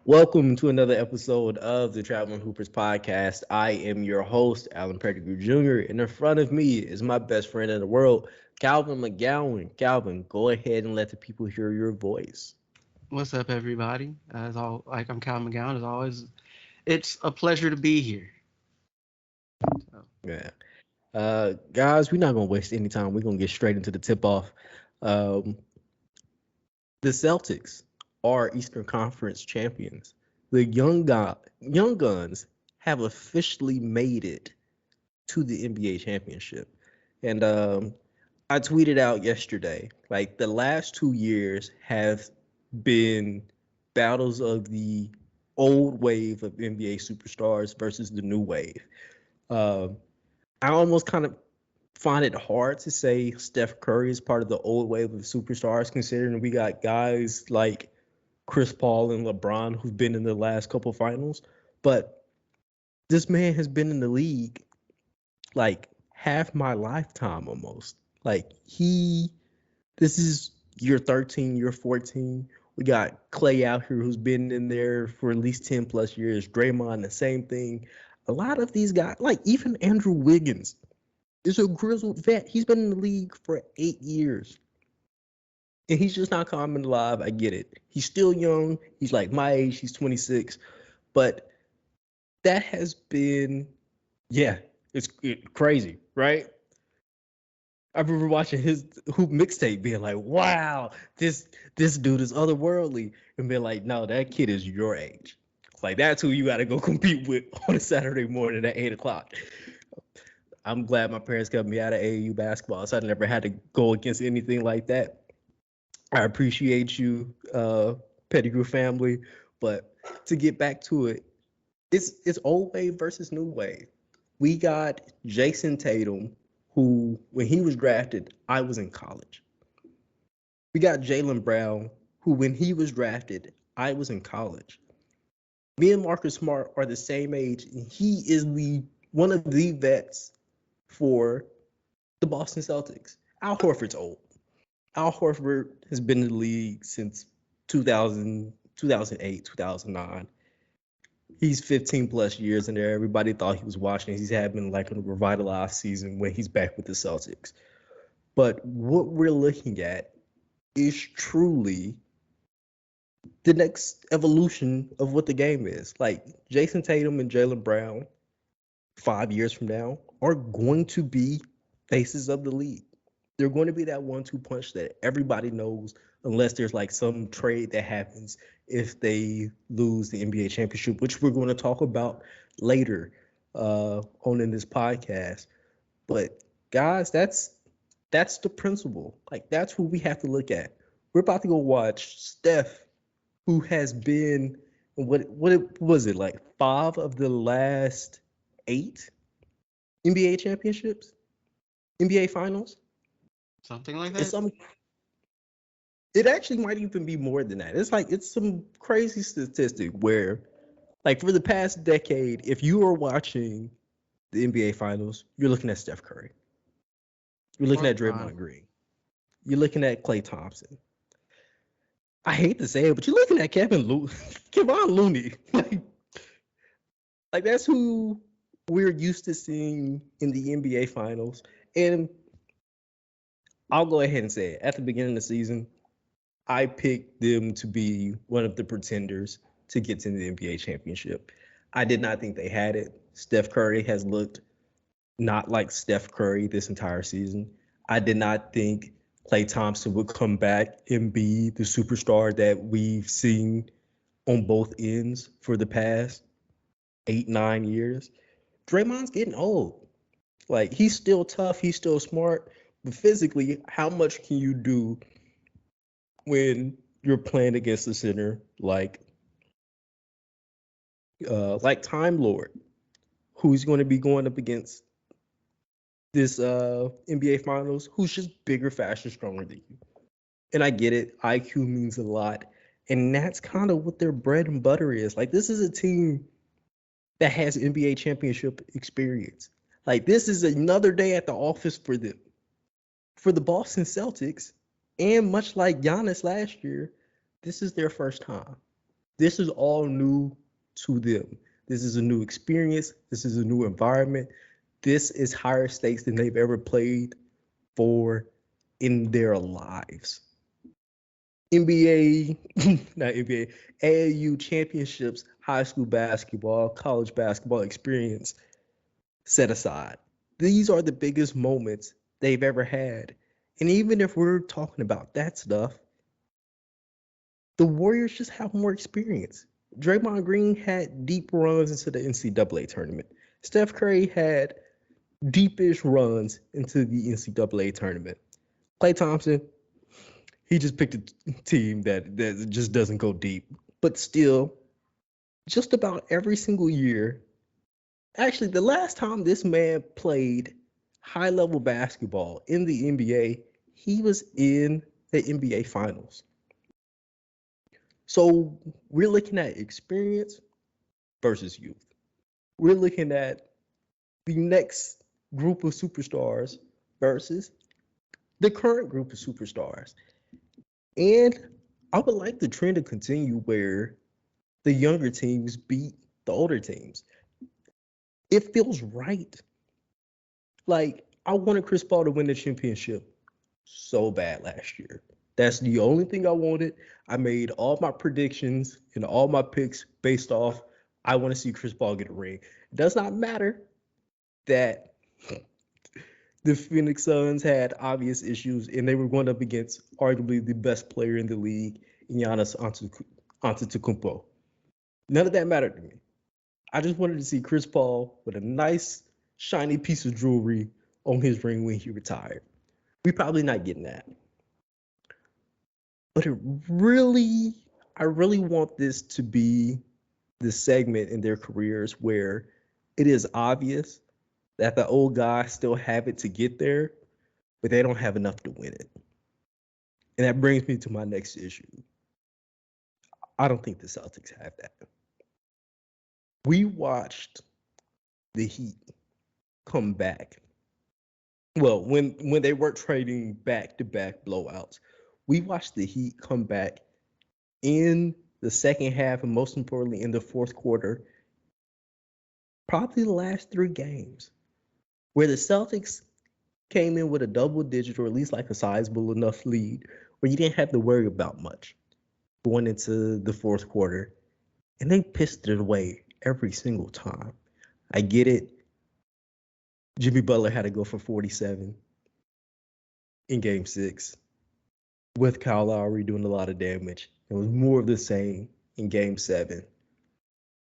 Welcome to another episode of the Traveling Hoopers podcast. I am your host, Alan Pettigrew Jr., and in front of me is my best friend in the world, Calvin McGowan. Calvin, go ahead and let the people hear your voice. What's up, everybody? I'm Kyle McGowan. As always, it's a pleasure to be here. So, Yeah. Guys, we're not going to waste any time. We're going to get straight into the tip off. Um, the Celtics are Eastern Conference champions. The young Guns have officially made it to the NBA championship. And I tweeted out yesterday, like the last 2 years have been battles of the old wave of NBA superstars versus the new wave. Um, I almost kind of find it hard to say Steph Curry is part of the old wave of superstars, considering we got guys like Chris Paul and LeBron who've been in the last couple finals. But this man has been in the league like half my lifetime almost. This is year 13, year 14. We got Clay out here who's been in there for at least 10 plus years. Draymond, the same thing. A lot of these guys, like even Andrew Wiggins, is a grizzled vet. He's been in the league for 8 years. And he's just not coming alive. I get it. He's still young. He's like my age. He's 26. But that has been, yeah, it's crazy, right? I remember watching his hoop mixtape, being like, "Wow, this dude is otherworldly," and being like, "No, that kid is your age. Like that's who you got to go compete with on a Saturday morning at 8 o'clock." I'm glad my parents got me out of AAU basketball, so I never had to go against anything like that. I appreciate you, Pettigrew family, but to get back to it, it's old wave versus new wave. We got Jason Tatum, who when he was drafted, I was in college. We got Jalen Brown, who when he was drafted, I was in college. Me and Marcus Smart are the same age, and he is the one of the vets for the Boston Celtics. Al Horford's old. Al Horford has been in the league since 2000, 2008, 2009. He's 15 plus years in there. Everybody thought he was watching. He's having like a revitalized season when he's back with the Celtics. But what we're looking at is truly the next evolution of what the game is. Like Jason Tatum and Jalen Brown, 5 years from now, are going to be faces of the league. They're going to be that 1-2 punch that everybody knows, unless there's like some trade that happens if they lose the NBA championship, which we're going to talk about later on in this podcast. But guys, that's the principle. Like that's what we have to look at. We're about to go watch Steph, who has been what was it like 5 of the last 8 NBA championships, NBA finals. something like It's that. some. It actually might even be more than that. It's like it's some crazy statistic where, like for the past decade, if you are watching the NBA finals, you're looking at Steph Curry, you're Or looking at LeBron. Draymond Green, you're looking at Klay Thompson. I hate to say it, but you're looking at Kevon Looney. Like that's who we're used to seeing in the NBA finals. And I'll go ahead and say it. At the beginning of the season, I picked them to be one of the pretenders to get to the NBA championship. I did not think they had it. Steph Curry has looked not like Steph Curry this entire season. I did not think Klay Thompson would come back and be the superstar that we've seen on both ends for the past 8, 9 years. Draymond's getting old. Like he's still tough, he's still smart, but physically, how much can you do when you're playing against a center like Time Lord, who's going to be going up against this NBA Finals, who's just bigger, faster, stronger than you. And I get it, IQ means a lot, and that's kind of what their bread and butter is. Like this is a team that has NBA championship experience. Like this is another day at the office for them. For the Boston Celtics, and much like Giannis last year, this is their first time. This is all new to them. This is a new experience. This is a new environment. This is higher stakes than they've ever played for in their lives. NBA, not NBA, AAU championships, high school basketball, college basketball experience set aside. These are the biggest moments they've ever had. And even if we're talking about that stuff, the Warriors just have more experience. Draymond Green had deep runs into the NCAA tournament. Steph Curry had deepish runs into the NCAA tournament. Klay Thompson, he just picked a team that just doesn't go deep. But still, just about every single year, actually, the last time this man played high level basketball in the NBA, he was in the NBA Finals. So we're looking at experience versus youth. We're looking at the next group of superstars versus the current group of superstars. And I would like the trend to continue where the younger teams beat the older teams. It feels right. Like, I wanted Chris Paul to win the championship so bad last year. That's the only thing I wanted. I made all my predictions and all my picks based off I want to see Chris Paul get a ring. It does not matter that the Phoenix Suns had obvious issues and they were going up against arguably the best player in the league, Giannis Antetokounmpo. None of that mattered to me. I just wanted to see Chris Paul with a nice shiny piece of jewelry on his ring when he retired. We're probably not getting that. But I really want this to be the segment in their careers where it is obvious that the old guys still have it to get there, but they don't have enough to win it. And that brings me to my next issue. I don't think the Celtics have that. We watched the Heat come back. Well, when they weren't trading back-to-back blowouts, we watched the Heat come back in the second half and most importantly in the fourth quarter, probably the last three games, where the Celtics came in with a double digit or at least like a sizable enough lead where you didn't have to worry about much going into the fourth quarter. And they pissed it away every single time. I get it. Jimmy Butler had to go for 47 in game six with Kyle Lowry doing a lot of damage. It was more of the same in game seven.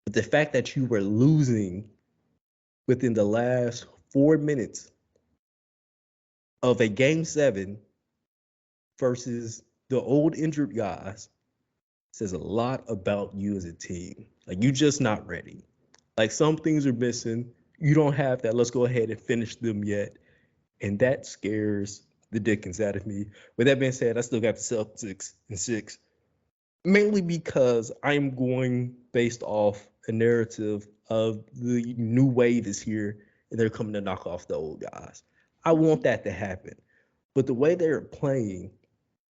But the fact that you were losing within the last 4 minutes of a game seven versus the old injured guys says a lot about you as a team. Like, you're just not ready. Like, some things are missing. You don't have that. Let's go ahead and finish them yet. And that scares the dickens out of me. With that being said, I still got the Celtics in six, mainly because I'm going based off a narrative of the new wave is here and they're coming to knock off the old guys. I want that to happen. But the way they're playing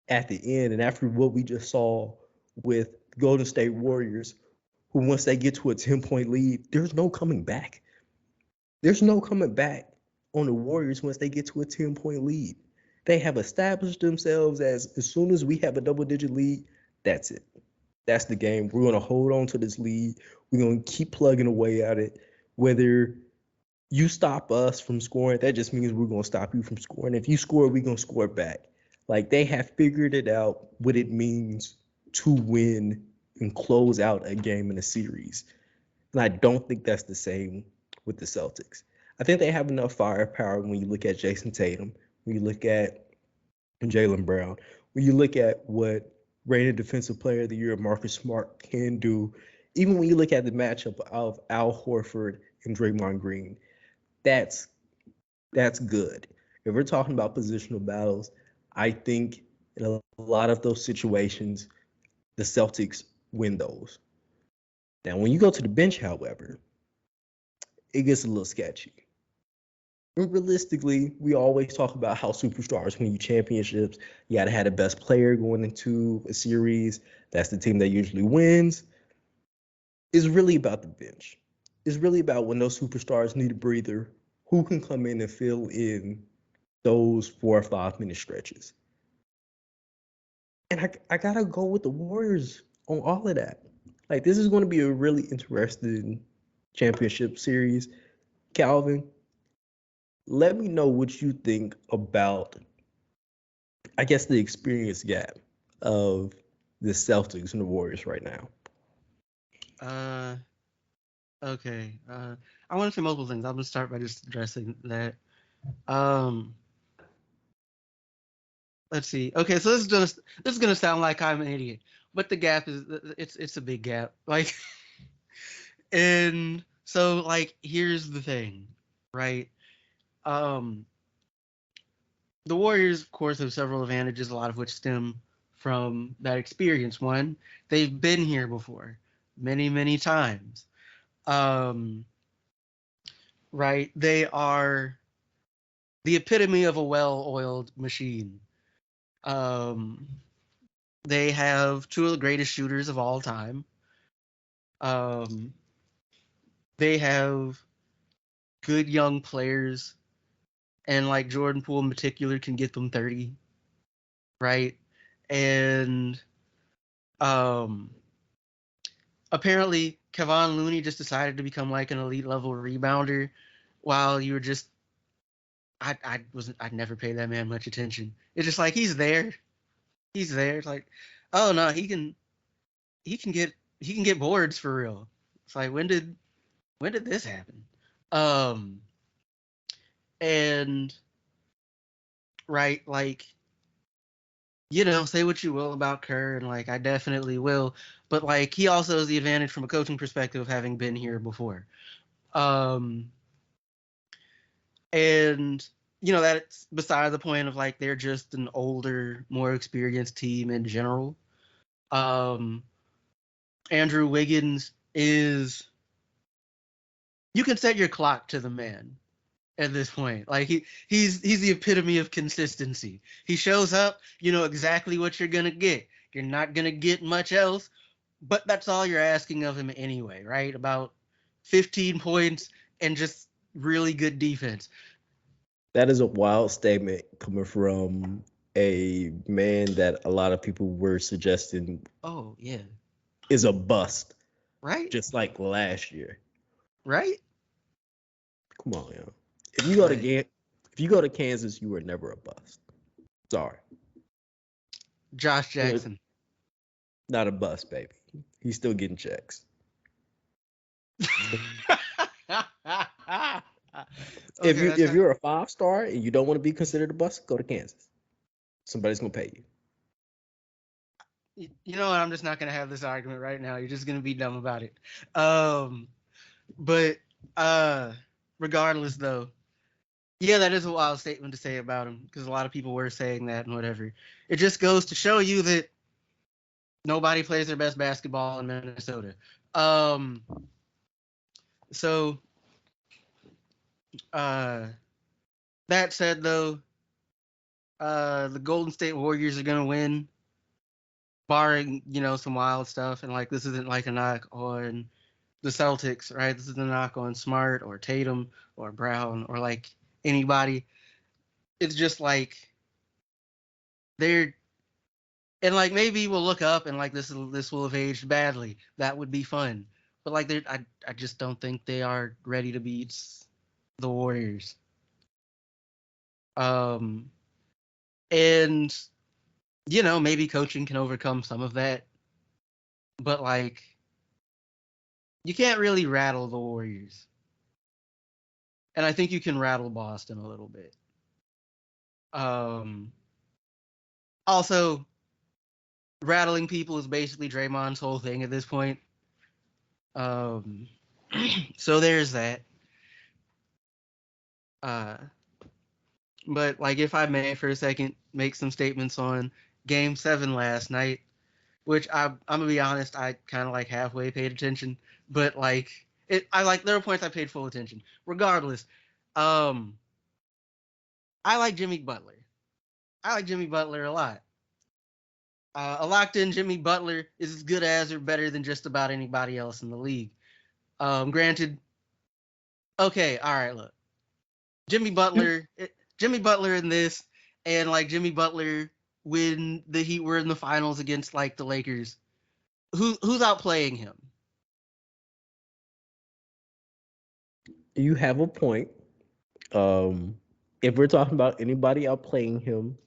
at the end and after what we just saw with Golden State Warriors, who once they get to a 10-point lead, there's no coming back. There's no coming back on the Warriors once they get to a 10-point lead. They have established themselves as soon as we have a double-digit lead, that's it. That's the game. We're going to hold on to this lead. We're going to keep plugging away at it. Whether you stop us from scoring, that just means we're going to stop you from scoring. If you score, we're going to score back. Like, they have figured it out what it means to win and close out a game in a series. And I don't think that's the same with the Celtics. I think they have enough firepower when you look at Jason Tatum, when you look at Jaylen Brown, when you look at what reigning defensive player of the year Marcus Smart can do, even when you look at the matchup of Al Horford and Draymond Green, that's good. If we're talking about positional battles, I think in a lot of those situations, the Celtics win those. Now, when you go to the bench, however, it gets a little sketchy. And realistically, we always talk about how superstars win you championships. You got to have the best player going into a series. That's the team that usually wins. is really about the bench. It's really about when those superstars need a breather, who can come in and fill in those 4 or 5 minute stretches. And I gotta go with the Warriors on all of that. Like this is going to be a really interesting championship series. Calvin, let me know what you think about, I guess, the experience gap of the Celtics and the Warriors right now. Uh, okay. I want to say multiple things. I'm gonna start by just addressing that. Um, let's see. Okay, so this is gonna sound like I'm an idiot, but the gap is it's a big gap. Like, and so like here's the thing, right? Um, the Warriors, of course, have several advantages, a lot of which stem from that experience. One, they've been here before, many, many times. Um, right? They are the epitome of a well-oiled machine. Um, they have two of the greatest shooters of all time. Um, they have good young players, and like Jordan Poole in particular can get them 30, right? And um, apparently Kevon Looney just decided to become like an elite level rebounder, while you were just I'd never paid that man much attention. It's just like he's there. It's like, oh no, he can get he can get boards for real. It's like when did this happen? Um and right, like, say what you will about Kerr, and like I definitely will, but like he also has the advantage from a coaching perspective of having been here before. Um and that's beside the point of like they're just an older, more experienced team in general. Um Andrew Wiggins is you can set your clock to the man at this point. Like he's the epitome of consistency. He shows up, you know exactly what you're gonna get. You're not gonna get much else, but that's all you're asking of him anyway, right? About 15 points and just really good defense. That is a wild statement coming from a man that a lot of people were suggesting Oh yeah, is a bust, right, just like last year. right. Come on, yo. If you go to But if you go to Kansas, you were never a bust. Sorry, Josh you're Jackson. not a bust, baby. He's still getting checks. If Okay, you that's if not. you're a 5 star and you don't want to be considered a bust, go to Kansas. Somebody's gonna pay you. You know what? I'm just not gonna have this argument right now. You're just gonna be dumb about it. Um, but uh, regardless, though, yeah, that is a wild statement to say about him because a lot of people were saying that and whatever. It just goes to show you that nobody plays their best basketball in Minnesota. Um, so uh, that said, though, the Golden State Warriors are gonna win, barring some wild stuff. And like this isn't like a knock on the Celtics, right? This is a knock on Smart or Tatum or Brown or like anybody. It's just like they're and like maybe we'll look up and like this will have aged badly. That would be fun. But like I just don't think they are ready to beat the Warriors. Um and maybe coaching can overcome some of that, but like you can't really rattle the Warriors. And I think you can rattle Boston a little bit. Um Also, rattling people is basically Draymond's whole thing at this point. Um, so there's that. Uh, but like, if I may, for a second, make some statements on Game 7 last night, which I'm gonna be honest, I kind of like halfway paid attention, but like I like there were points I paid full attention. Regardless, um, I like Jimmy Butler. I like Jimmy Butler a lot. A locked-in Jimmy Butler is as good as or better than just about anybody else in the league. Granted, okay, all right, look, Jimmy Butler in this, and like Jimmy Butler when the Heat were in the finals against like the Lakers. Who's outplaying him? You have a point. If we're talking about anybody outplaying him,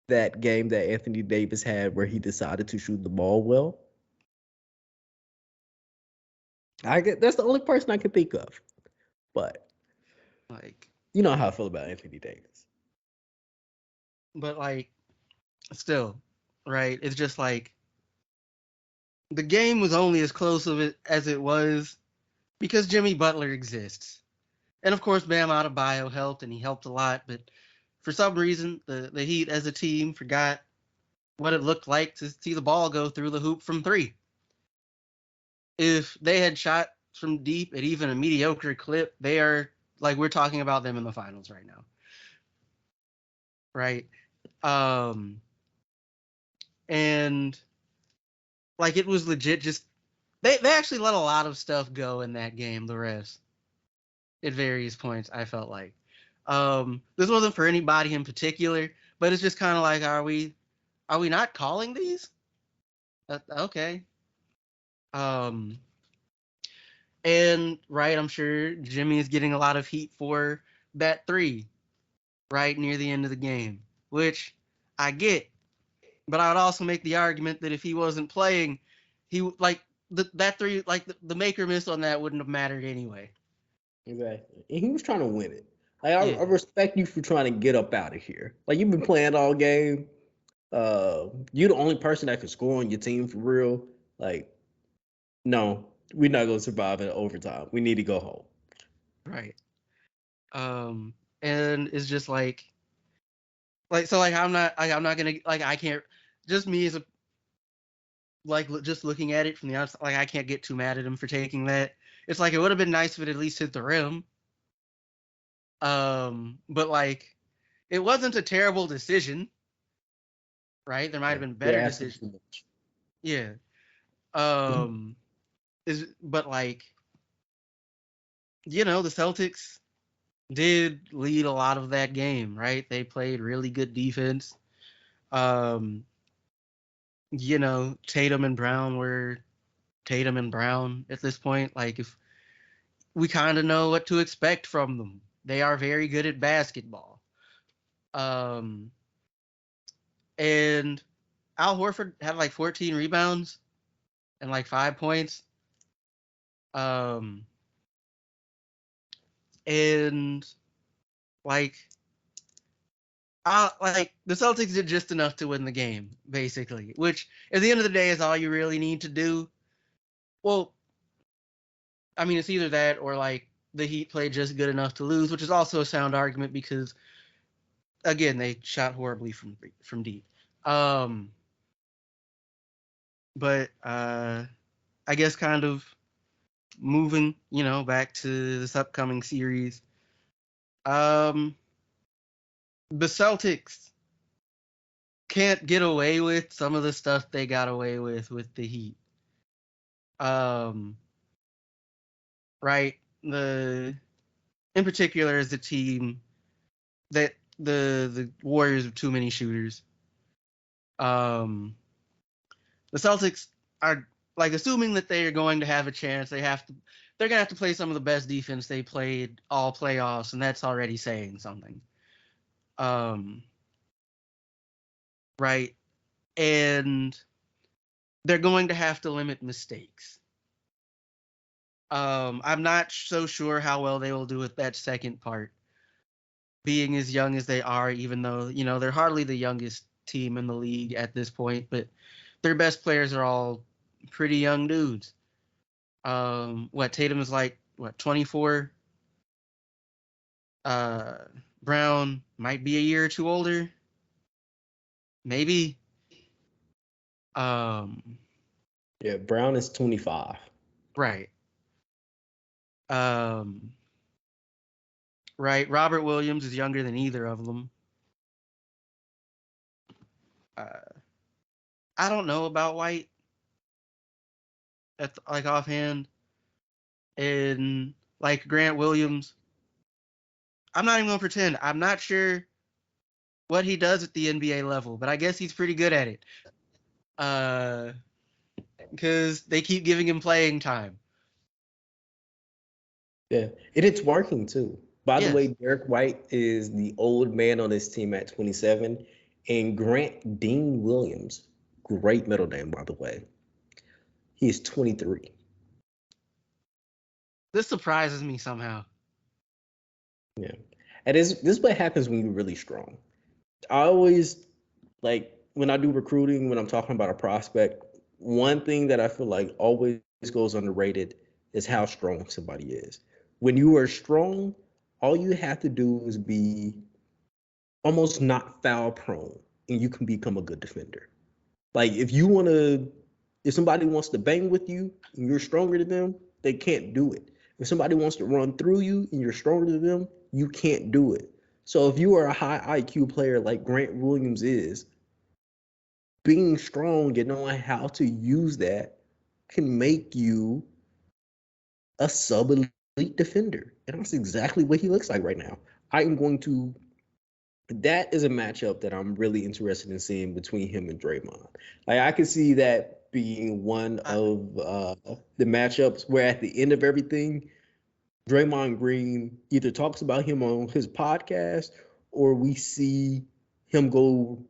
that game that Anthony Davis had where he decided to shoot the ball well, I get that's the only person I can think of. But Like, you know how I feel about Anthony Davis. but like, still, right? It's just like the game was only as close of it as it was because Jimmy Butler exists. And of course, Bam Adebayo helped, and he helped a lot. But for some reason, the Heat as a team forgot what it looked like to see the ball go through the hoop from three. If they had shot from deep at even a mediocre clip, they are like we're talking about them in the finals right now, right? Um, and like it was legit. Just they actually let a lot of stuff go in that game. The rest at various points, I felt like this wasn't for anybody in particular, but it's just kind of like, are we not calling these? Okay. Um, and right, I'm sure Jimmy is getting a lot of heat for that three right near the end of the game, which I get. But I would also make the argument that if he wasn't playing, he like that three, like the make or miss on that wouldn't have mattered anyway. Exactly. And he was trying to win it. Like I Yeah, respect you for trying to get up out of here. Like you've been playing all game. You're the only person that can score on your team for real. Like, no, we're not gonna survive in overtime. We need to go home. right. And it's just like so like I'm not gonna like I can't just me as a like just looking at it from the outside, like I can't get too mad at him for taking that. It's like it would have been nice if it at least hit the rim. But like it wasn't a terrible decision, right? There might have Yeah, been you're better asking decisions. too much. Yeah. Mhm. Um is but like the Celtics did lead a lot of that game, right? They played really good defense. Um Tatum and Brown were Tatum and Brown at this point. Like if we kind of know what to expect from them. They are very good at basketball. Um, and Al Horford had like 14 rebounds and like 5 points. Um, and like, like the Celtics did just enough to win the game, basically. Which, at the end of the day, is all you really need to do. Well, I mean, it's either that or like the Heat played just good enough to lose, which is also a sound argument because again they shot horribly from deep. Um, but I guess kind of moving, back to this upcoming series. Um, the Celtics can't get away with some of the stuff they got away with the Heat. Um, right? The in particular is the team that the Warriors have too many shooters. Um, the Celtics are like assuming that they are going to have a chance. They're gonna have to play some of the best defense they played all playoffs, and that's already saying something. Um, right? And they're going to have to limit mistakes. I'm not so sure how well they will do with that second part, being as young as they are, even though, they're hardly the youngest team in the league at this point, but their best players are all pretty young dudes. Tatum is like, 24? Uh, Brown might be a year or two older, maybe. Um, Yeah, Brown is 25. right. Um, right. Robert Williams is younger than either of them. Uh, I don't know about White like offhand, and like Grant Williams. I'm not even gonna pretend. I'm not sure what he does at the NBA level, but I guess he's pretty good at it. Uh, because they keep giving him playing time. Yeah, and it's working too. By the way, Yes, Derek White is the old man on this team at 27, and Grant Dean Williams, great middle name by the way, he is 23. this surprises me somehow. Yeah, and this is what happens when you're really strong. I always like when I do recruiting, when I'm talking about a prospect, one thing that I feel like always goes underrated is how strong somebody is. When you are strong, all you have to do is be almost not foul prone, and you can become a good defender. Like if somebody wants to bang with you and you're stronger than them, they can't do it. If somebody wants to run through you and you're stronger than them, you can't do it. So if you are a high IQ player like Grant Williams is, being strong and knowing how to use that can make you a sub elite defender. And that's exactly what he looks like right now. I am going to that is a matchup that I'm really interested in seeing between him and Draymond. Like I could see that being one I, of the matchups where at the end of everything, Draymond Green either talks about him on his podcast or we see him go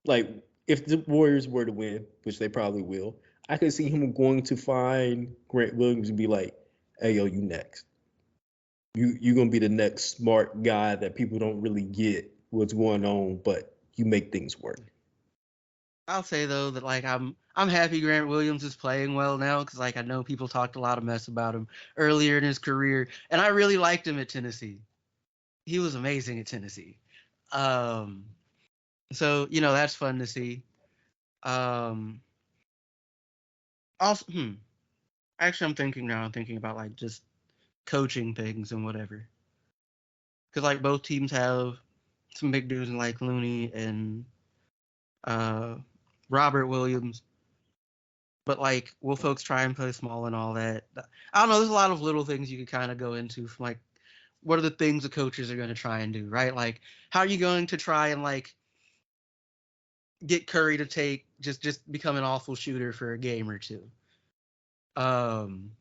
like if the Warriors were to win, which they probably will, I could see him going to find Grant Williams and be like, "Hey, yo, you next. You're gonna be the next smart guy that people don't really get what's going on, but you make things work." I'll say though that like I'm happy Grant Williams is playing well now because like I know people talked a lot of mess about him earlier in his career, and I really liked him at Tennessee. He was amazing at Tennessee. Um, so that's fun to see. Um, also, actually, I'm thinking now. I'm thinking about like just coaching things and whatever. Because like both teams have some big dudes in like Looney and uh, Robert Williams, but like will folks try and play small and all that? I don't know. There's a lot of little things you could kind of go into from like what are the things the coaches are going to try and do, right? Like how are you going to try and like get Curry to take just become an awful shooter for a game or two? Um,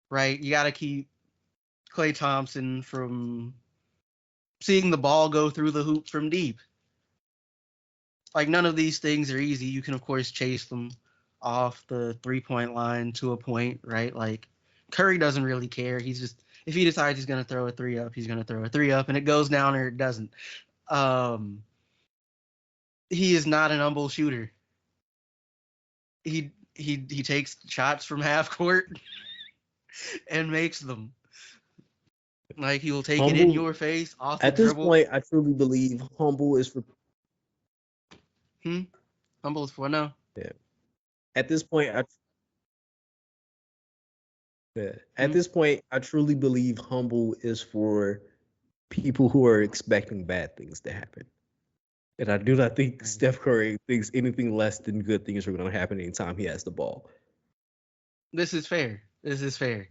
right? You got to keep Klay Thompson from seeing the ball go through the hoop from deep. Like none of these things are easy. You can of course chase them off the 3-point line to a point, right? Like Curry doesn't really care. He's just if he decides he's gonna throw a three up, he's gonna throw a three up, and it goes down or it doesn't. Um, he is not an humble shooter. He takes shots from half court and makes them. Like he will take it in Humble your face off the at this dribble. point, I truly believe humble is for Hmm. Humble is for no. yeah. At this point, yeah. At Hmm. this point, I truly believe humble is for people who are expecting bad things to happen. And I do not think Steph Curry thinks anything less than good things are going to happen anytime he has the ball. This is fair. This is fair.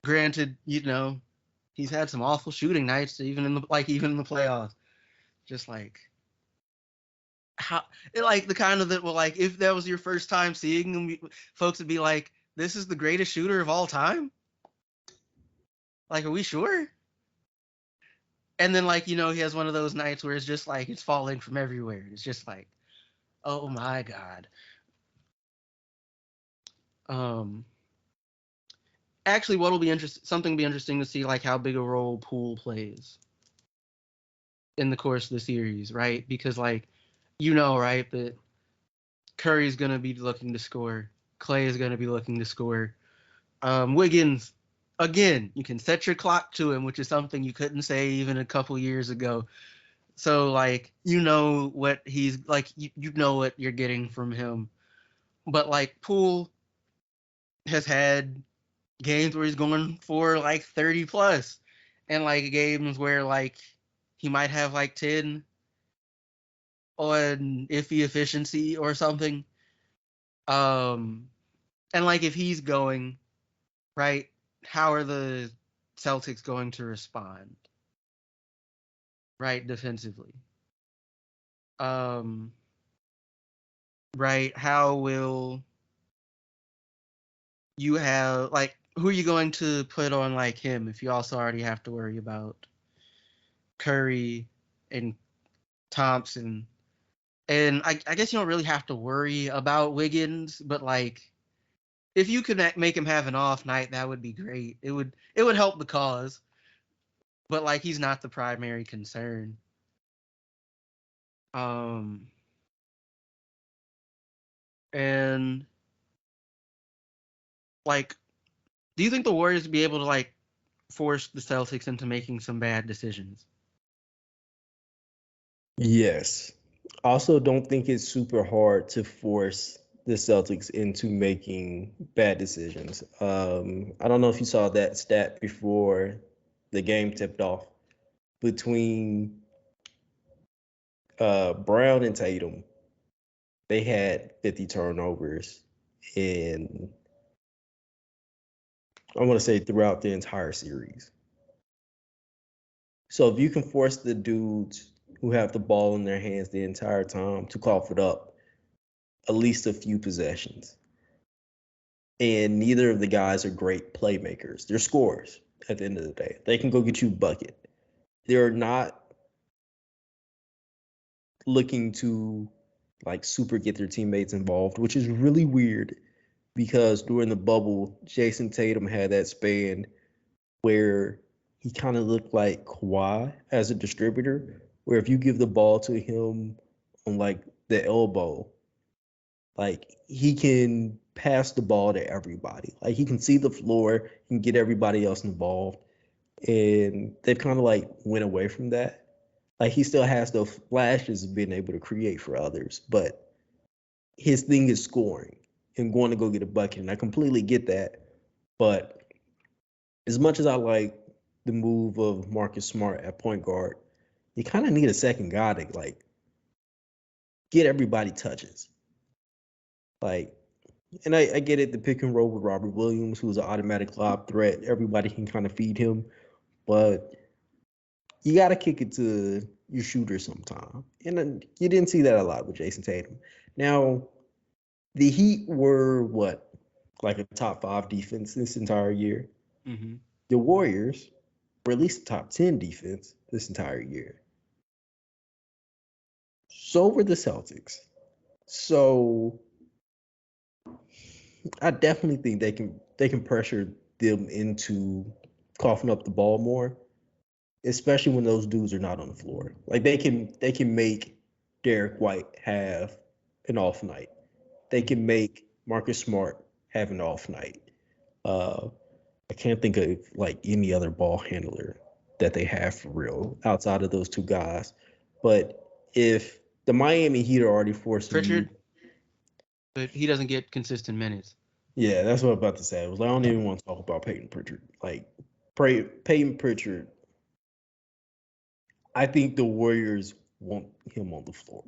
Granted, he's had some awful shooting nights, even in the playoffs. Just like how, like the kind of that. Well, like if that was your first time seeing him, folks would be like, "This is the greatest shooter of all time." Like, are we sure? And then like he has one of those nights where it's just like it's falling from everywhere. It's just like, oh my god. Um, actually, what'll be interesting? Something will be interesting to see like how big a role Poole plays in the course of the series, right? Because like right, that Curry's gonna be looking to score. Clay is gonna be looking to score. Wiggins, again, you can set your clock to him, which is something you couldn't say even a couple years ago. So like what he's like, you know what you're getting from him. But like Poole has had games where he's going for like 30 plus, and like games where like he might have like 10 on iffy efficiency or something. And like if he's going, right, how are the Celtics going to respond, right, defensively? Um, right, how will you have like who are you going to put on like him if you also already have to worry about Curry and Thompson? And I guess you don't really have to worry about Wiggins, but like if you could make him have an off night, that would be great. It would help the cause, but like he's not the primary concern. Um, and like, do you think the Warriors would be able to like force the Celtics into making some bad decisions? Yes. Also, don't think it's super hard to force the Celtics into making bad decisions. I don't know if you saw that stat before the game tipped off between Brown and Tatum. They had 50 turnovers in, I want to say, throughout the entire series. So if you can force the dudes who have the ball in their hands the entire time to cough it up at least a few possessions, and neither of the guys are great playmakers. They're scorers at the end of the day. They can go get you a bucket. They're not looking to like super get their teammates involved, which is really weird because during the bubble, Jason Tatum had that span where he kind of looked like Kawhi as a distributor, where if you give the ball to him on like the elbow, like he can pass the ball to everybody. Like he can see the floor, he can get everybody else involved. And they've kind of like went away from that. Like he still has the flashes of being able to create for others, but his thing is scoring and going to go get a bucket. And I completely get that. But as much as I like the move of Marcus Smart at point guard, you kind of need a second guy to like get everybody touches. Like, and I get it, the pick and roll with Robert Williams, who's an automatic lob threat. Everybody can kind of feed him, but you got to kick it to your shooter sometime. And then you didn't see that a lot with Jason Tatum. Now, the Heat were what, like a top five defense this entire year. Mm-hmm. The Warriors were at least a top 10 defense this entire year. So were the Celtics. So I definitely think they can pressure them into coughing up the ball more, especially when those dudes are not on the floor. Like they can make Derek White have an off night. They can make Marcus Smart have an off night. Uh, I can't think of like any other ball handler that they have for real outside of those two guys. But if the Miami Heat are already forcing you, Pritchard, but he doesn't get consistent minutes. yeah, that's what I'm about to say. I was like, I don't even want to talk about Peyton Pritchard. Like, Peyton Pritchard, I think the Warriors want him on the floor.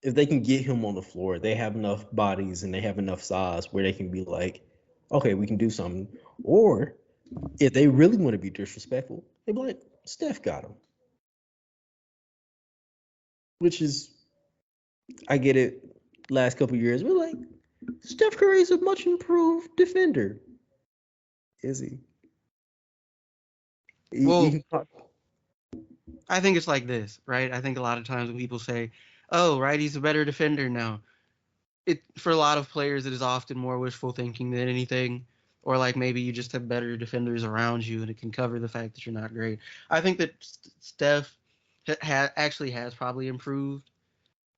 If they can get him on the floor, they have enough bodies and they have enough size where they can be like, okay, we can do something. Or if they really want to be disrespectful, they be like, Steph got him. Which is, I get it. Last couple years, we're like, Steph Curry is a much improved defender. Is he? He Well, can, I think it's like this, right? I think a lot of times when people say, "Oh, right, he's a better defender now," it for a lot of players it is often more wishful thinking than anything, or like maybe you just have better defenders around you and it can cover the fact that you're not great. I think that Steph actually has probably improved.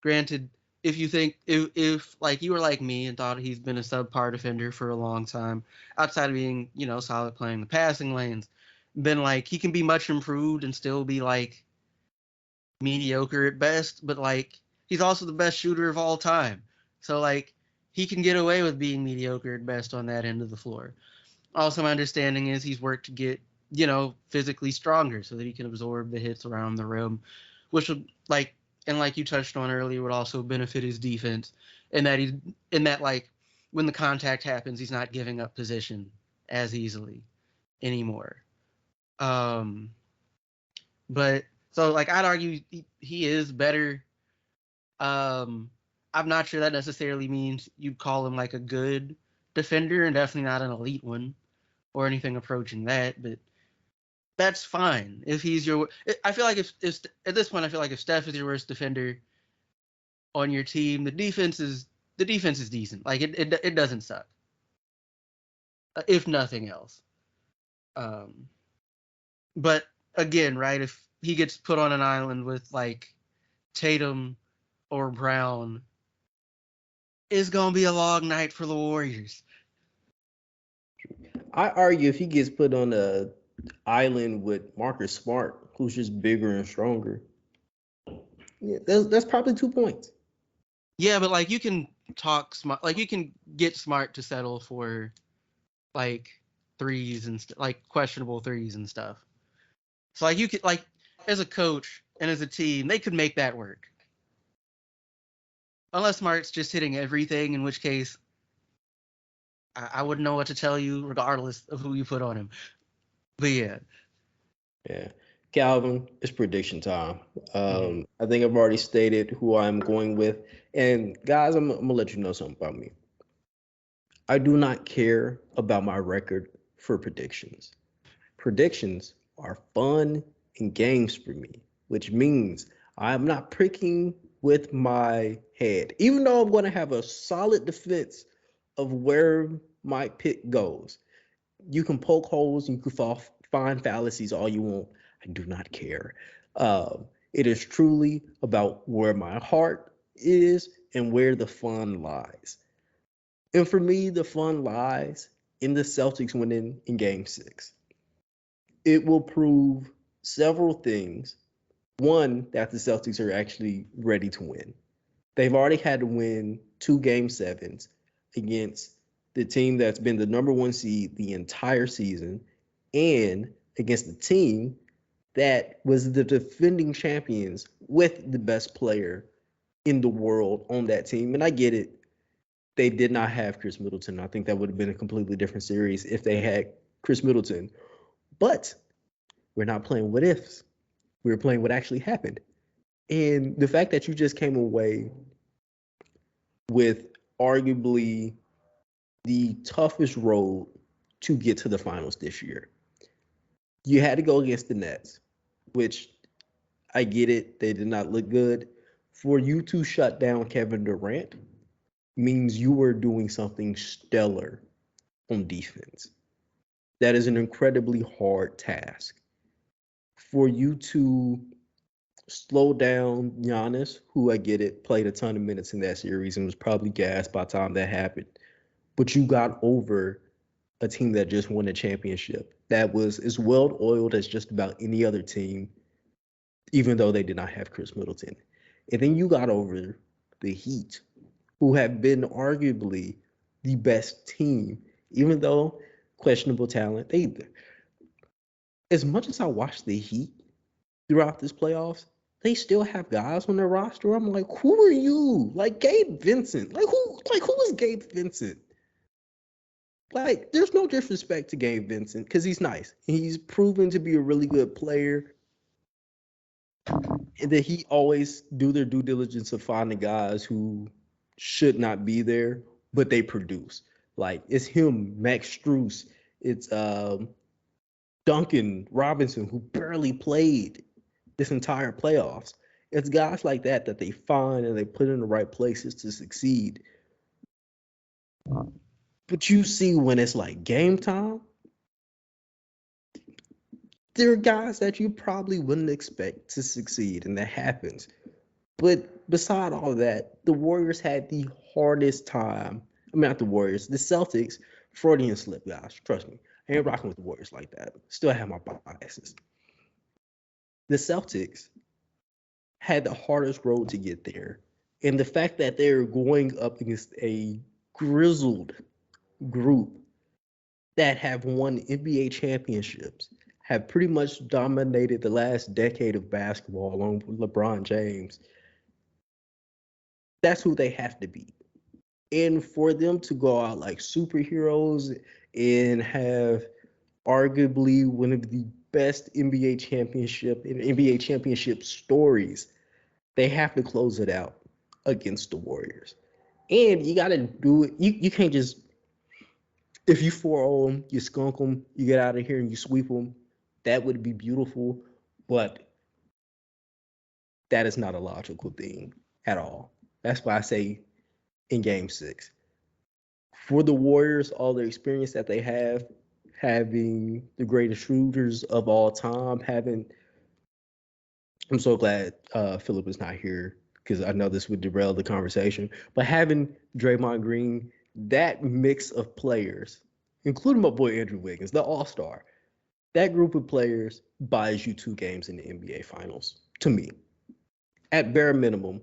Granted, if you think if like you were like me and thought he's been a subpar defender for a long time, outside of being solid playing the passing lanes, then like he can be much improved and still be like mediocre at best, but like he's also the best shooter of all time. So like he can get away with being mediocre at best on that end of the floor. Also, my understanding is he's worked to get, physically stronger so that he can absorb the hits around the rim, which would like and like you touched on earlier, would also benefit his defense, and that like when the contact happens, he's not giving up position as easily anymore. Um, but so like I'd argue he is better. Um, I'm not sure that necessarily means you'd call him like a good defender, and definitely not an elite one or anything approaching that. But that's fine if he's your. I feel like if at this point, I feel like if Steph is your worst defender on your team, the defense is decent. Like it doesn't suck, if nothing else. Um, but again, right? If he gets put on an island with like Tatum or Brown, it's gonna be a long night for the Warriors. I argue if he gets put on a island with Marcus Smart, who's just bigger and stronger, yeah, that's probably 2 points. Yeah, but like you can talk smart, like you can get Smart to settle for like threes and like questionable threes and stuff. So like you could like as a coach and as a team, they could make that work. Unless Smart's just hitting everything, in which case I wouldn't know what to tell you, regardless of who you put on him. But yeah. Yeah. Calvin, it's prediction time. Mhm. I think I've already stated who I'm going with. And guys, I'm gonna let you know something about me. I do not care about my record for predictions. Predictions are fun and games for me, which means I'm not pricking with my head. Even though I'm going to have a solid defense of where my pick goes, you can poke holes and you can find fallacies all you want. I do not care. It is truly about where my heart is and where the fun lies. And for me, the fun lies in the Celtics winning in game 6. It will prove several things. One, that the Celtics are actually ready to win. They've already had to win 2 game 7s against the team that's been the number one seed the entire season and against the team that was the defending champions with the best player in the world on that team. And I get it. They did not have Chris Middleton. I think that would have been a completely different series if they had Chris Middleton. But we're not playing what ifs. We were playing what actually happened. And the fact that you just came away with arguably the toughest road to get to the finals this year. You had to go against the Nets, which I get it. They did not look good. For you to shut down Kevin Durant means you were doing something stellar on defense. That is an incredibly hard task. For you to slow down Giannis, who I get it, played a ton of minutes in that series and was probably gassed by the time that happened. But you got over a team that just won a championship that was as well oiled as just about any other team, even though they did not have Chris Middleton. And then you got over the Heat, who have been arguably the best team, even though questionable talent. They, as much as I watch the Heat throughout this playoffs, they still have guys on their roster. I'm like, who are you? Like Gabe Vincent. Who is Gabe Vincent? Like, there's no disrespect to Gabe Vincent because he's nice. He's proven to be a really good player. And that he always do their due diligence of finding guys who should not be there, but they produce. Like it's him, Max Struess, it's Duncan Robinson, who barely played this entire playoffs. It's guys like that that they find and they put in the right places to succeed. But you see when it's like game time, there are guys that you probably wouldn't expect to succeed, and that happens. But beside all of that, the Warriors had the hardest time. I mean, not the Warriors, the Celtics. Freudian slip, guys. Trust me. I ain't rocking with the Warriors like that. Still have my biases. The Celtics had the hardest road to get there. And the fact that they're going up against a grizzled group that have won NBA championships, have pretty much dominated the last decade of basketball along with LeBron James. That's who they have to be. And for them to go out like superheroes and have arguably one of the best NBA championship stories, they have to close it out against the Warriors. And you got to do it. You can't just, if you 4-0 them, you skunk them, you get out of here and you sweep them. That would be beautiful, but that is not a logical thing at all. That's why I say in game 6. For the Warriors, all the experience that they have, having the greatest shooters of all time, having, I'm so glad Philip is not here because I know this would derail the conversation. But having Draymond Green, that mix of players, including my boy Andrew Wiggins, the All Star, that group of players buys you 2 games in the NBA Finals. To me, at bare minimum,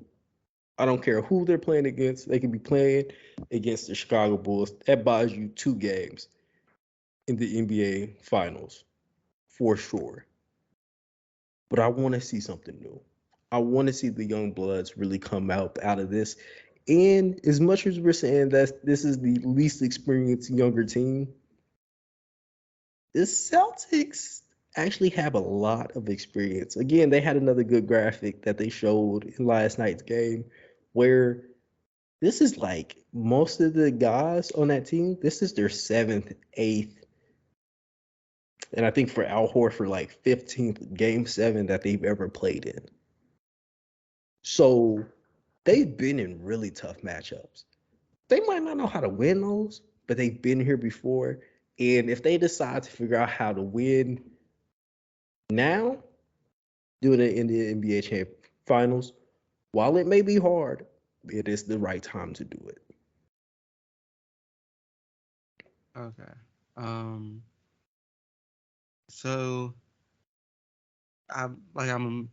I don't care who they're playing against. They can be playing against the Chicago Bulls. That buys you 2 games in the NBA Finals for sure. But I want to see something new. I want to see the young bloods really come out of this. And as much as we're saying that this is the least experienced younger team, the Celtics actually have a lot of experience. Again, they had another good graphic that they showed in last night's game where this is like most of the guys on that team, this is their 7th, 8th, and I think for Al Horford, like 15th game 7 that they've ever played in. So they've been in really tough matchups. They might not know how to win those, but they've been here before. And if they decide to figure out how to win now, doing it in the NBA Finals, while it may be hard, it is the right time to do it. Okay. So I'm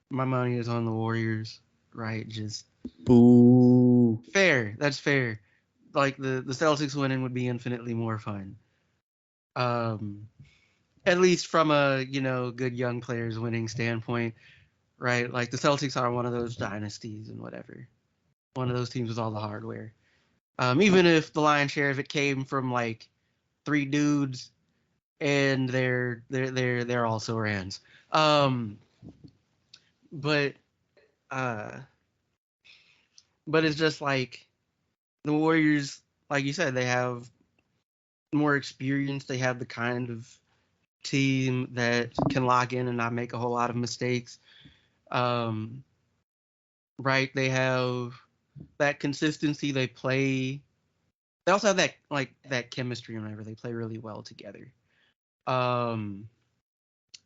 my money is on the Warriors, right? Just Boo. fair. That's fair. Like the Celtics winning would be infinitely more fun. Um, at least from a good young players winning standpoint, right? Like the Celtics are one of those dynasties and whatever, one of those teams with all the hardware. Even if the lion's share of it came from like 3 dudes and they're all sore hands. Um, but uh, but it's just like the Warriors, like you said, they have more experience. They have the kind of team that can lock in and not make a whole lot of mistakes. Um, right? They have that consistency. They play. They also have that chemistry whenever they play really well together. Um,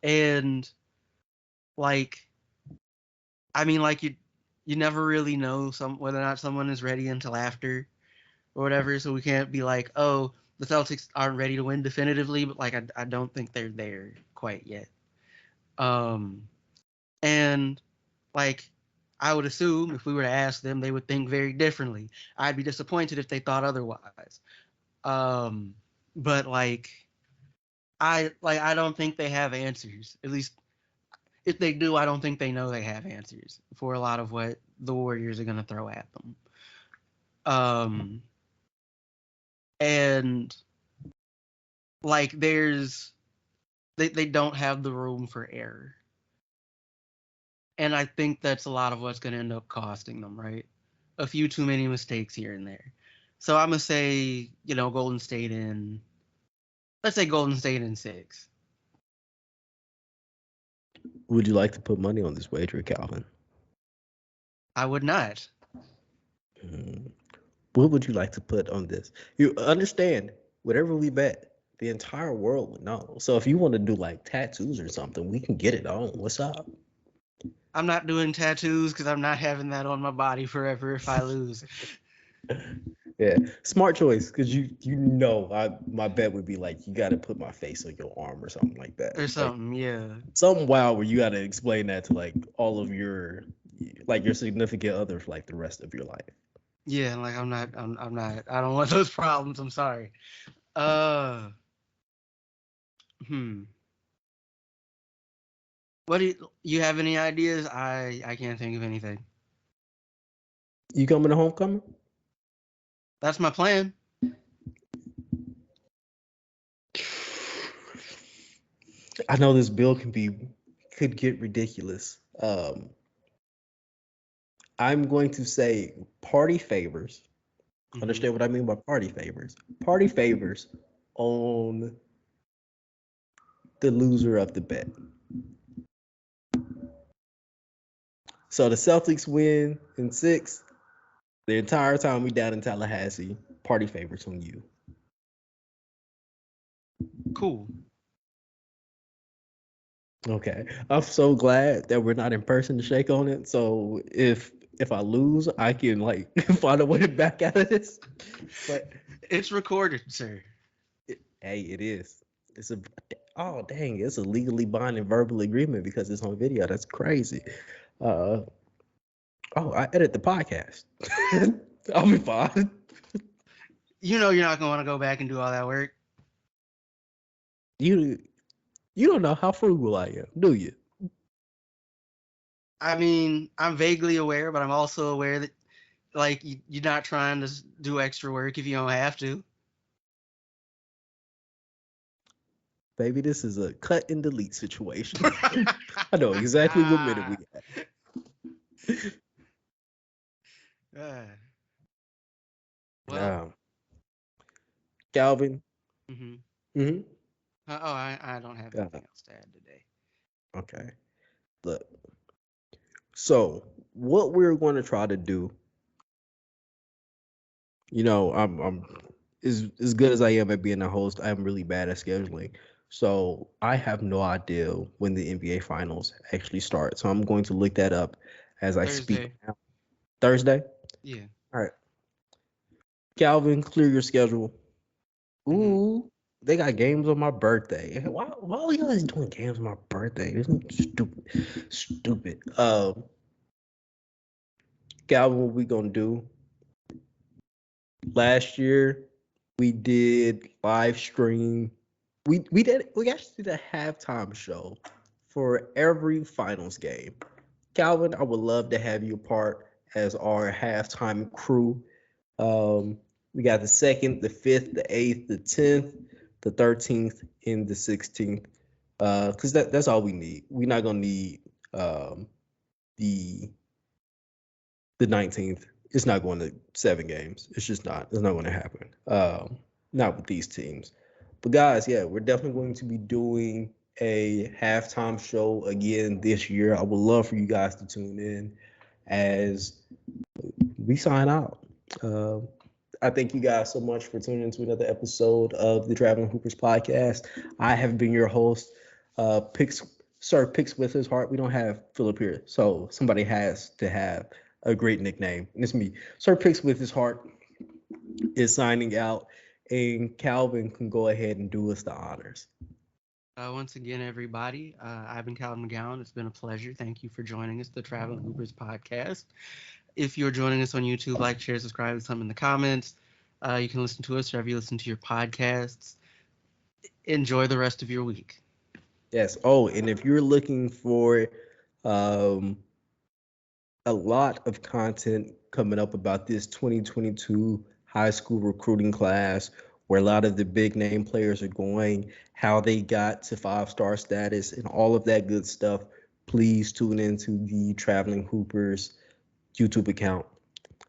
and like I mean, like you never really know whether or not someone is ready until after or whatever. So we can't be like, oh, the Celtics aren't ready to win definitively, but like I don't think they're there quite yet. Um, and like I would assume if we were to ask them, they would think very differently. I'd be disappointed if they thought otherwise. Um, but I don't think they have answers. At least if they do, I don't think they know they have answers for a lot of what the Warriors are going to throw at them. Um, and like they don't have the room for error. And I think that's a lot of what's going to end up costing them, right? A few too many mistakes here and there. So I'm going to say, Golden State let's say Golden State in 6. Would you like to put money on this wager, Calvin? I would not. Hmm. What would you like to put on this? You understand, whatever we bet, the entire world would know. So if you want to do like tattoos or something, we can get it on. What's up? I'm not doing tattoos because I'm not having that on my body forever if I lose. Yeah, smart choice because my bet would be like you got to put my face on your arm or something like that. Or Like something, yeah. something wild where you got to explain that to like all of your significant other for like the rest of your life. Yeah, like I'm not, I don't want those problems. I'm sorry. Uh, hmm. What do you have any ideas? I can't think of anything. You coming to homecoming? That's my plan. I know this bill could get ridiculous. I'm going to say party favors. Mm-hmm. Understand what I mean by party favors? Party favors on the loser of the bet. So the Celtics win in 6. The entire time we down in Tallahassee, party favors on you. Cool. Okay. I'm so glad that we're not in person to shake on it. So if I lose, I can like find a way to back out of this. But It's recorded, sir. hey, it is. It's a oh dang, it's a legally binding verbal agreement because it's on video. That's crazy. Uh oh, I edit the podcast. I'll be fine. You know you're not gonna want to go back and do all that work. You you don't know how frugal I am, do you? I mean, I'm vaguely aware, but I'm also aware that like you're not trying to do extra work if you don't have to. Baby, this is a cut and delete situation. I know exactly what minute we at. Uh, well, Um, Calvin. mm-hmm. Mm-hmm. I don't have anything else to add today. Okay. Look. So what we're going to try to do, I'm as good as I am at being a host, I'm really bad at scheduling. So I have no idea when the NBA finals actually start. So I'm going to look that up as I speak Thursday. now. Thursday? Yeah. All right. Calvin, clear your schedule. Mm-hmm. Ooh, they got games on my birthday. Why are you guys doing games on my birthday? This is stupid. Stupid. Calvin, what we gonna do? Last year we did live stream. We actually did a halftime show for every finals game. Calvin, I would love to have you a part as our halftime crew. We got the 2nd, the 5th, the 8th, the 10th, the 13th, and the 16th. Because that's all we need. We're not gonna need the the 19th. It's not going to 7 games. It's just not. It's not going to happen. Not with these teams. But guys, yeah, we're definitely going to be doing a halftime show again this year. I would love for you guys to tune in as we sign out. Uh, I thank you guys so much for tuning into another episode of the Traveling Hoopers podcast. I have been your host, Picks Sir Picks with his heart. We don't have Philip here, so somebody has to have a great nickname. And it's me. Sir Picks with his heart is signing out, and Calvin can go ahead and do us the honors. Once again, everybody, I've been Calvin McGowan. It's been a pleasure. Thank you for joining us, the Traveling Hoopers podcast. If you're joining us on YouTube, like, share, subscribe, and something in the comments. You can listen to us wherever you listen to your podcasts. Enjoy the rest of your week. Yes. Oh, and if you're looking for um, a lot of content coming up about this 2022 high school recruiting class, where a lot of the big name players are going, how they got to 5-star status, and all of that good stuff, please tune into the Traveling Hoopers YouTube account.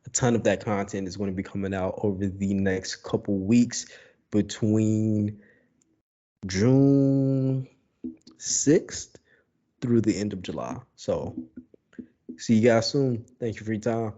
A ton of that content is going to be coming out over the next couple weeks between June 6th through the end of July. So see you guys soon. Thank you for your time.